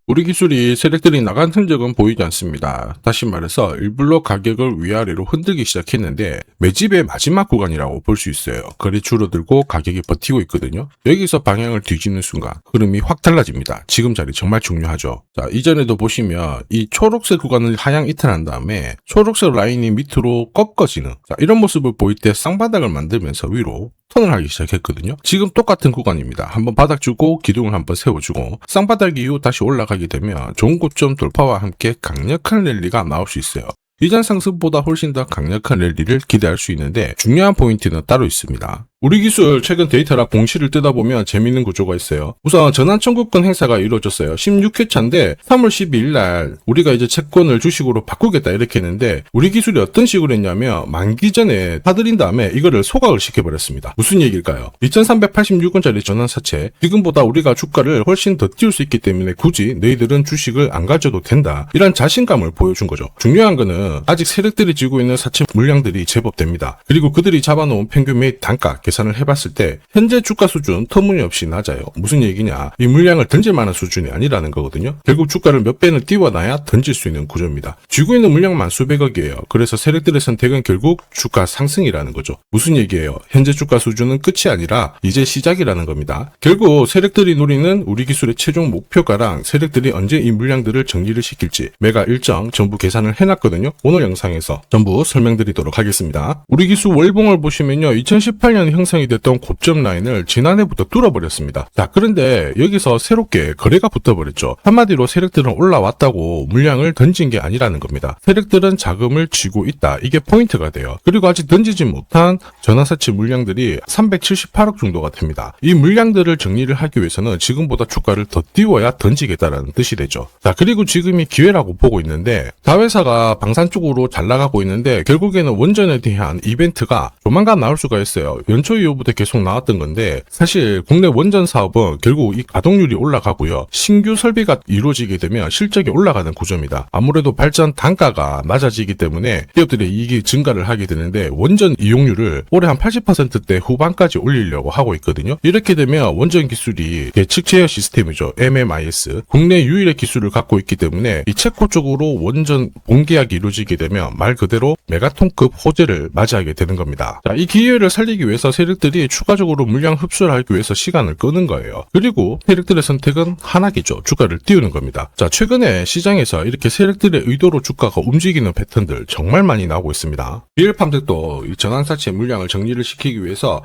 우리 기술이 세력들이 나간 흔적은 보이지 않습니다. 다시 말해서 일부러 가격을 위아래로 흔들기 시작했는데 매집의 마지막 구간이라고 볼 수 있어요. 거래 줄어들고 가격이 버티고 있거든요. 여기서 방향을 뒤집는 순간 흐름이 확 달라집니다. 지금 자리 정말 중요하죠. 자, 이전에도 보시면 이 초록색 구간을 하향 이탈한 다음에 초록색 라인이 밑으로 꺾어지는 이런 모습을 보일 때 쌍바닥을 만들면서 위로 턴을 하기 시작했거든요. 지금 똑같은 구간입니다. 한번 바닥 주고 기둥을 한번 세워주고 쌍바닥 이후 다시 올라가게 되면 좋은 고점 돌파와 함께 강력한 랠리가 나올 수 있어요. 이전 상승보다 훨씬 더 강력한 랠리를 기대할 수 있는데 중요한 포인트는 따로 있습니다. 우리 기술 최근 데이터락 공시를 뜯어보면 재밌는 구조가 있어요. 우선 전환 청구권 행사가 이루어졌어요. 16회차인데 3월 12일 날 우리가 이제 채권을 주식으로 바꾸겠다 이렇게 했는데 우리 기술이 어떤 식으로 했냐면 만기 전에 사들인 다음에 이거를 소각을 시켜버렸습니다. 무슨 얘기일까요? 2386원짜리 전환 사채 지금보다 우리가 주가를 훨씬 더 띄울 수 있기 때문에 굳이 너희들은 주식을 안 가져도 된다. 이런 자신감을 보여준 거죠. 중요한 거는 아직 세력들이 쥐고 있는 사채 물량들이 제법 됩니다. 그리고 그들이 잡아놓은 평균 매입 단가 계산을 해봤을 때 현재 주가 수준 터무니없이 낮아요. 무슨 얘기냐? 이 물량을 던질 만한 수준이 아니라는 거거든요. 결국 주가를 몇 배는 띄워놔야 던질 수 있는 구조입니다. 쥐고 있는 물량만 수백억이에요. 그래서 세력들의 선택은 결국 주가 상승이라는 거죠. 무슨 얘기예요? 현재 주가 수준은 끝이 아니라 이제 시작이라는 겁니다. 결국 세력들이 노리는 우리 기술의 최종 목표가랑 세력들이 언제 이 물량들을 정리를 시킬지 매가 일정 전부 계산을 해놨거든요. 오늘 영상에서 전부 설명드리도록 하겠습니다. 우리 기술 월봉을 보시면요. 2018년 형성이 됐던 고점 라인을 지난해부터 뚫어버렸습니다. 자, 그런데 여기서 새롭게 거래가 붙어버렸죠. 한마디로 세력들은 올라왔다고 물량을 던진 게 아니라는 겁니다. 세력들은 자금을 쥐고 있다. 이게 포인트가 돼요. 그리고 아직 던지지 못한 전환사채 물량들이 378억 정도가 됩니다. 이 물량들을 정리를 하기 위해서는 지금보다 주가를 더 띄워야 던지겠다라는 뜻이 되죠. 자, 그리고 지금이 기회라고 보고 있는데 자회사가 방산 쪽으로 잘 나가고 있는데 결국에는 원전에 대한 이벤트가 조만간 나올 수가 있어요. 연초 이후부터 계속 나왔던 건데 사실 국내 원전 사업은 결국 이 가동률이 올라가고요. 신규 설비가 이루어지게 되면 실적이 올라가는 구조입니다. 아무래도 발전 단가가 낮아지기 때문에 기업들의 이익이 증가를 하게 되는데 원전 이용률을 올해 한 80%대 후반까지 올리려고 하고 있거든요. 이렇게 되면 원전 기술이 예측 제어 시스템이죠. MMIS. 국내 유일의 기술을 갖고 있기 때문에 이 체코 쪽으로 원전 본계약이 이루어지게 되면 말 그대로 메가톤급 호재를 맞이하게 되는 겁니다. 자, 이 기회를 살리기 위해서 세력들이 추가적으로 물량 흡수를 하기 위해서 시간을 끄는 거예요. 그리고 세력들의 선택은 하나겠죠. 주가를 띄우는 겁니다. 자, 최근에 시장에서 이렇게 세력들의 의도로 주가가 움직이는 패턴들 정말 많이 나오고 있습니다. 비엘팜들도 이 전환사채 물량을 정리를 시키기 위해서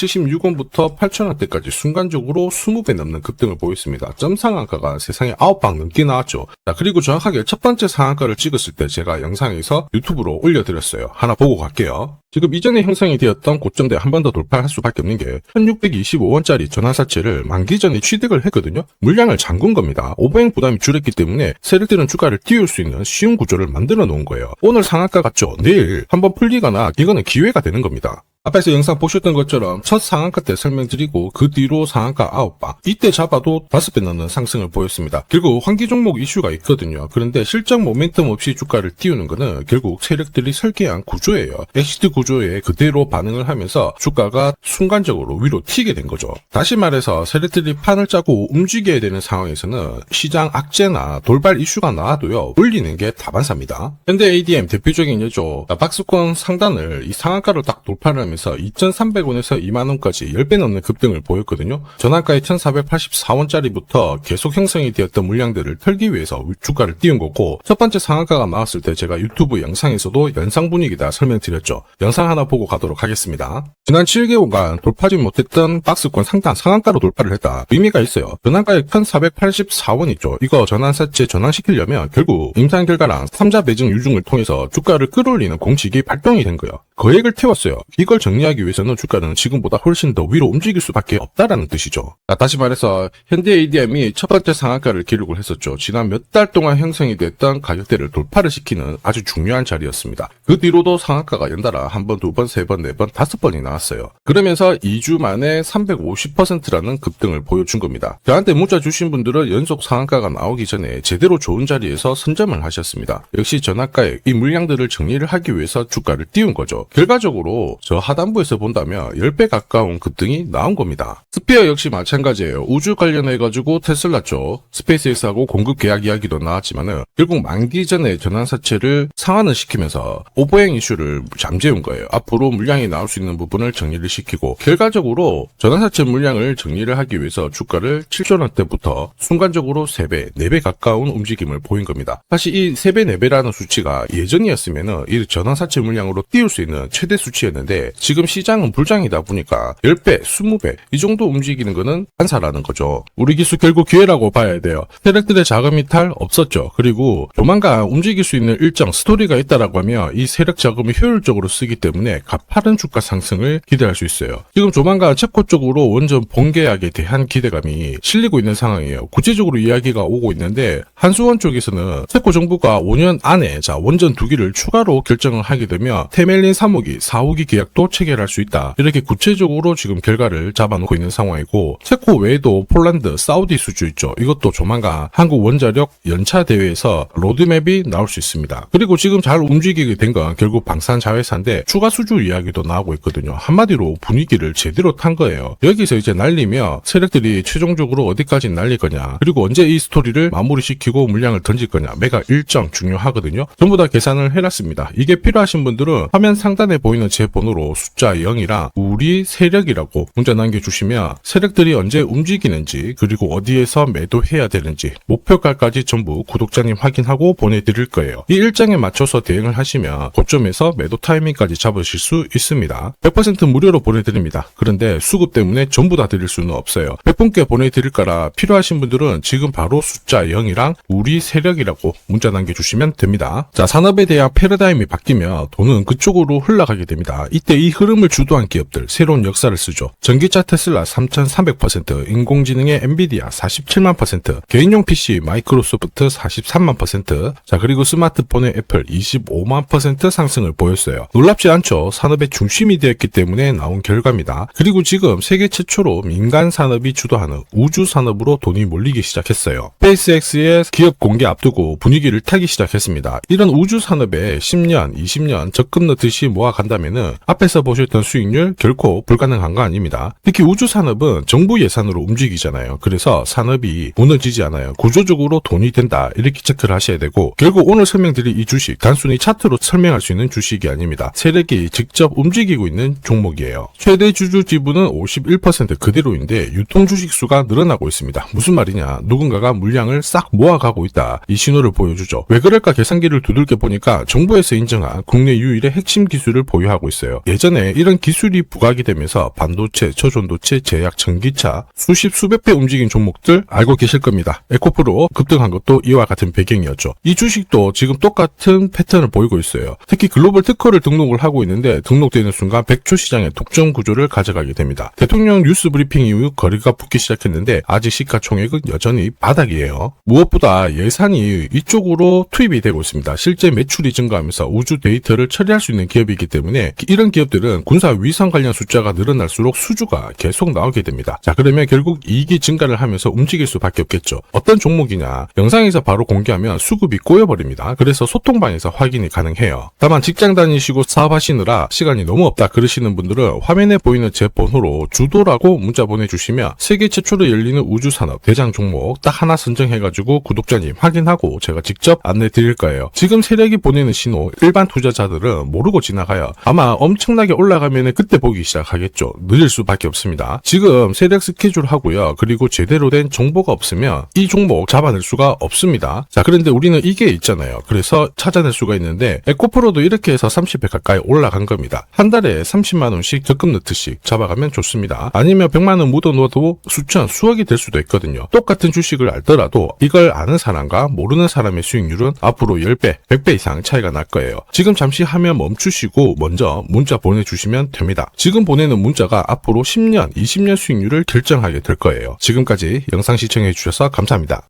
376원부터 8,000원대까지 순간적으로 20배 넘는 급등을 보였습니다. 점 상한가가 세상에 9방 넘게 나왔죠. 자, 그리고 정확하게 첫 번째 상한가를 찍었을 때 제가 영상에서 유튜브로 올려드렸어요. 하나 보고 갈게요. 지금 이전에 형성이 되었던 고점대 한 번 더 돌파할 수밖에 없는 게 1625원짜리 전환사채를 만기 전에 취득을 했거든요. 물량을 잠근 겁니다. 오버행 부담이 줄었기 때문에 세력들은 주가를 띄울 수 있는 쉬운 구조를 만들어 놓은 거예요. 오늘 상한가 같죠? 내일 한번 풀리거나 이거는 기회가 되는 겁니다. 앞에서 영상 보셨던 것처럼 첫 상한가 때 설명드리고 그 뒤로 상한가 9방 이때 잡아도 5배 넘는 상승을 보였습니다. 결국 환기 종목 이슈가 있거든요. 그런데 실적 모멘텀 없이 주가를 띄우는 거는 결국 세력들이 설계한 구조예요. 엑시트 구조에 그대로 반응을 하면서 주가가 순간적으로 위로 튀게 된 거죠. 다시 말해서 세력들이 판을 짜고 움직여야 되는 상황에서는 시장 악재나 돌발 이슈가 나와도요 올리는 게 다반사입니다. 현대 ADM 대표적인 예죠. 박스권 상단을 이 상한가를 딱 돌파를 하면 2,300원에서 2만원까지 10배 넘는 급등을 보였거든요. 전환가의 1,484원짜리부터 계속 형성이 되었던 물량들을 털기 위해서 주가를 띄운 거고 첫 번째 상한가가 나왔을 때 제가 유튜브 영상에서도 연상 분위기다 설명드렸죠. 영상 하나 보고 가도록 하겠습니다. 지난 7개월간 돌파하지 못했던 박스권 상단 상한가로 돌파를 했다. 의미가 있어요. 전환가의 1,484원 있죠. 이거 전환사채 전환시키려면 결국 임상 결과랑 3자 매증 유증을 통해서 주가를 끌어올리는 공식이 발동이 된 거예요. 거액을 태웠어요. 이걸 정리하기 위해서는 주가는 지금보다 훨씬 더 위로 움직일 수밖에 없다라는 뜻이죠. 자, 다시 말해서 현대 ADM이 첫 번째 상한가를 기록을 했었죠. 지난 몇 달 동안 형성이 됐던 가격대를 돌파를 시키는 아주 중요한 자리였습니다. 그 뒤로도 상한가가 연달아 한 번, 두 번, 세 번, 네 번, 5번이 나왔어요. 그러면서 2주 만에 350%라는 급등을 보여준 겁니다. 저한테 문자 주신 분들은 연속 상한가가 나오기 전에 제대로 좋은 자리에서 선점을 하셨습니다. 역시 전환가에 이 물량들을 정리를 하기 위해서 주가를 띄운 거죠. 결과적으로 저 하단부에서 본다면 10배 가까운 급등이 나온 겁니다. 스피어 역시 마찬가지예요. 우주 관련해가지고 테슬라 쪽 스페이스X하고 공급 계약 이야기도 나왔지만은 결국 만기 전에 전환사채를 상환을 시키면서 오버행 이슈를 잠재운 거예요. 앞으로 물량이 나올 수 있는 부분을 정리를 시키고 결과적으로 전환사채 물량을 정리를 하기 위해서 주가를 7조 원대부터 순간적으로 3배, 4배 가까운 움직임을 보인 겁니다. 사실 이 3배, 4배라는 수치가 예전이었으면은 이 전환사채 물량으로 띄울 수 있는 최대 수치였는데 지금 시장은 불장이다 보니까 10배, 20배 이 정도 움직이는 거는 한사라는 거죠. 우리 기수 결국 기회라고 봐야 돼요. 세력들의 자금 이탈 없었죠. 그리고 조만간 움직일 수 있는 일정 스토리가 있다라고 하면 이 세력 자금을 효율적으로 쓰기 때문에 가파른 주가 상승을 기대할 수 있어요. 지금 조만간 체코 쪽으로 원전 본계약에 대한 기대감이 실리고 있는 상황이에요. 구체적으로 이야기가 오고 있는데 한수원 쪽에서는 체코 정부가 5년 안에 원전 2기를 추가로 결정을 하게 되면 테멜린 3호기, 4호기 계약도 체결할 수 있다. 이렇게 구체적으로 지금 결과를 잡아놓고 있는 상황이고 체코 외에도 폴란드, 사우디 수주 있죠. 이것도 조만간 한국 원자력 연차 대회에서 로드맵이 나올 수 있습니다. 그리고 지금 잘 움직이게 된 건 결국 방산 자회사인데 추가 수주 이야기도 나오고 있거든요. 한마디로 분위기를 제대로 탄 거예요. 여기서 이제 날리며 세력들이 최종적으로 어디까지 날릴 거냐 그리고 언제 이 스토리를 마무리시키고 물량을 던질 거냐 매각 일정 중요하거든요. 전부 다 계산을 해놨습니다. 이게 필요하신 분들은 화면 상단에 보이는 제 번호로 숫자 0이랑 우리 세력이라고 문자 남겨주시면 세력들이 언제 움직이는지 그리고 어디에서 매도해야 되는지 목표가까지 전부 구독자님 확인하고 보내드릴 거예요. 이 일정에 맞춰서 대응을 하시면 고점에서 매도 타이밍까지 잡으실 수 있습니다. 100% 무료로 보내드립니다. 그런데 수급 때문에 전부 다 드릴 수는 없어요. 100분께 보내드릴 거라 필요하신 분들은 지금 바로 숫자 0이랑 우리 세력이라고 문자 남겨주시면 됩니다. 자, 산업에 대한 패러다임이 바뀌면 돈은 그쪽으로 흘러가게 됩니다. 이때 이 흐름을 주도한 기업들 새로운 역사를 쓰죠. 전기차 테슬라 3300%, 인공지능의 엔비디아 47만 %, 개인용 PC 마이크로소프트 43만 %, 자 그리고 스마트폰의 애플 25만 % 상승을 보였어요. 놀랍지 않죠? 산업의 중심이 되었기 때문에 나온 결과입니다. 그리고 지금 세계 최초로 민간 산업이 주도하는 우주 산업으로 돈이 몰리기 시작했어요. 스페이스X의 기업 공개 앞두고 분위기를 타기 시작했습니다. 이런 우주 산업에 10년, 20년 적금 넣듯이 모아간다면은 앞에서 보셨던 수익률 결코 불가능한 거 아닙니다. 특히 우주 산업은 정부 예산으로 움직이잖아요. 그래서 산업이 무너지지 않아요. 구조적으로 돈이 된다 이렇게 체크를 하셔야 되고 결국 오늘 설명드릴 이 주식 단순히 차트로 설명할 수 있는 주식이 아닙니다. 세력이 직접 움직이고 있는 종목이에요. 최대 주주 지분은 51% 그대로인데 유통 주식 수가 늘어나고 있습니다. 무슨 말이냐? 누군가가 물량을 싹 모아가고 있다. 이 신호를 보여주죠. 왜 그럴까 계산기를 두들겨 보니까 정부에서 인정한 국내 유일의 핵심 기술을 보유하고 있어요. 예전에 이런 기술이 부각이 되면서 반도체, 저전도체, 제약, 전기차 수십 수백 배 움직인 종목들 알고 계실 겁니다. 에코프로 급등한 것도 이와 같은 배경이었죠. 이 주식도 지금 똑같은 패턴을 보이고 있어요. 특히 글로벌 특허를 등록을 하고 있는데 등록되는 순간 100조 시장의 독점 구조를 가져가게 됩니다. 대통령 뉴스 브리핑 이후 거리가 붙기 시작했는데 아직 시가총액은 여전히 바닥이에요. 무엇보다 예산이 이쪽으로 투입이 되고 있습니다. 실제 매출이 증가하면서 우주 데이터를 처리할 수 있는 기업이기 때문에 이런 기업들은 군사 위성 관련 숫자가 늘어날수록 수주가 계속 나오게 됩니다. 자, 그러면 결국 이익이 증가를 하면서 움직일 수밖에 없겠죠. 어떤 종목이냐? 영상에서 바로 공개하면 수급이 꼬여버립니다. 그래서 소통방에서 확인이 가능해요. 다만 직장 다니시고 사업하시느라 시간이 너무 없다 그러시는 분들은 화면에 보이는 제 번호로 주도라고 문자 보내주시면 세계 최초로 열리는 우주산업 대장 종목 딱 하나 선정해가지고 구독자님 확인하고 제가 직접 안내 드릴 거예요. 지금 세력이 보내는 신호 일반 투자자들은 모르고 지나가요. 아마 엄청나게 올라가면 그때 보기 시작하겠죠. 늦을 수밖에 없습니다. 지금 세력 스케줄 하고요. 그리고 제대로 된 정보가 없으면 이 종목 잡아낼 수가 없습니다. 자, 그런데 우리는 이게 있잖아요. 그래서 찾아낼 수가 있는데 에코프로도 이렇게 해서 30배 가까이 올라간 겁니다. 한 달에 30만 원씩 적금 넣듯이 잡아가면 좋습니다. 아니면 100만 원 묻어놓아도 수천, 수억이 될 수도 있거든요. 똑같은 주식을 알더라도 이걸 아는 사람과 모르는 사람의 수익률은 앞으로 10배, 100배 이상 차이가 날 거예요. 지금 잠시 화면 멈추시고 먼저 문자 보내주시면 됩니다. 지금 보내는 문자가 앞으로 10년, 20년 수익률을 결정하게 될 거예요. 지금까지 영상 시청해 주셔서 감사합니다.